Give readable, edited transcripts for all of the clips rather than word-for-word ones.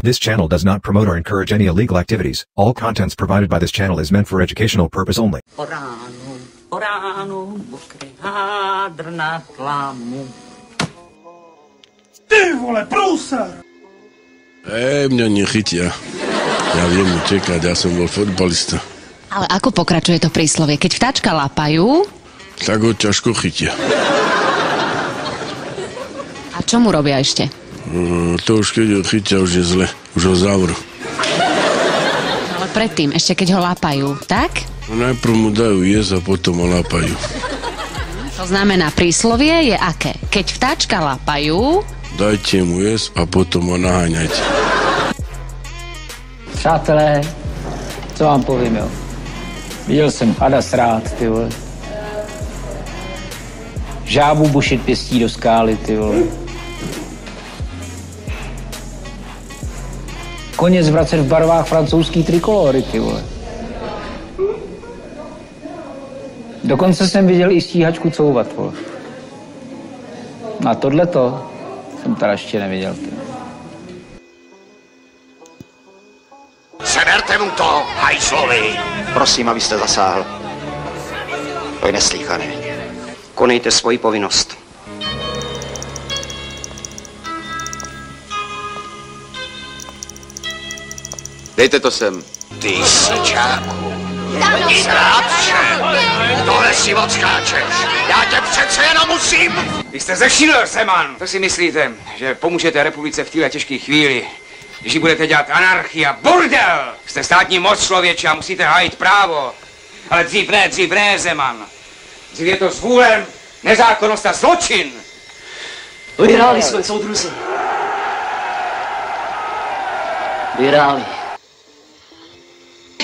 This channel does not promote or encourage any illegal activities. All contents provided by this channel is meant for educational purpose only. O ránu, mokrý hádr na tlamu. Ty vole, prúser! Mňa nechytia. Ja viem utekať, ja som bol futbalista. Ale ako pokračuje to príslovie? Keď vtáčka lapajú... Tak ho ťažko chytia. A čo mu robia ešte? To už keď ho chytia, už je zle. Už ho zavrú. Ale predtým, ešte keď ho lapajú, tak? Najprv mu dajú jesť a potom ho lapajú. To znamená, príslovie je aké? Keď vtáčka lapajú... Dajte mu jesť a potom ho naháňajte. Přátelé, co vám povím, jo? Viděl jsem hada srát, ty vole. Žábu bušit pěstí do skály, ty vole. Koně zvracet v barvách francouzský trikolory, ty vole. Dokonce jsem viděl i stíhačku couvat, vole. A tohleto jsem teda ještě neviděl, ty. Seberte mu to, hajzlovi! Prosím, abyste zasáhl. To je neslýchané. Konejte svoji povinnost. Dejte to sem. Ty sličáku. Srátče! Tohle si odskáčeš. Já tě přece jenom musím! Vy jste zešílel, Zeman! To si myslíte, že pomůžete republice v téhle těžké chvíli? Když ji budete dělat anarchii a burdel! Jste státní moc, člověče, a musíte hájit právo. Ale dřív ne, Zeman. Dřív je to zvůlem, nezákonnost a zločin. Vyhráli jsme, soudruzi. Vyhráli.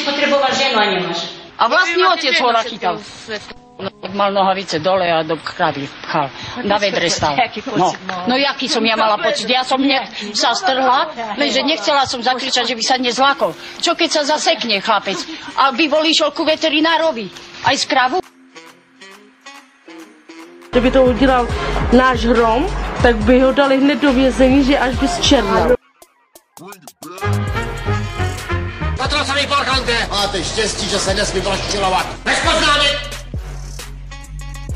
Potreboval ženu a nemáš. A vlastní otec ho nachytal. Mal nohavice dole a do kravy pchal. Na vedre stal. No jaký som ja mala pocit? Ja som hneď sa strhla, lenže nechcela som zakričať, že by sa nezlákol. Čo keď sa zasekne chlapec? A by bol išiel ku veterinárovi. Aj z kravu? Kdyby to udělal náš Hrom, tak by ho dali hned do vězení, že až by zčernal. Patrocový polkante! Máte štěstí, že se nesmí rozčilovat. Bez poznámek!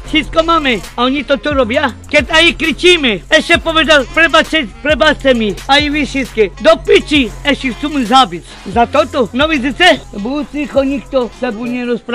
Všetko máme a oni to tu robia. Keď aj kričíme, ešte povedal, prebáčte mi, aj vy všetky. Do piči, ešte chcú mi zabiť. Za toto, no vidíte, budúci nikto sa bude nerozprávať.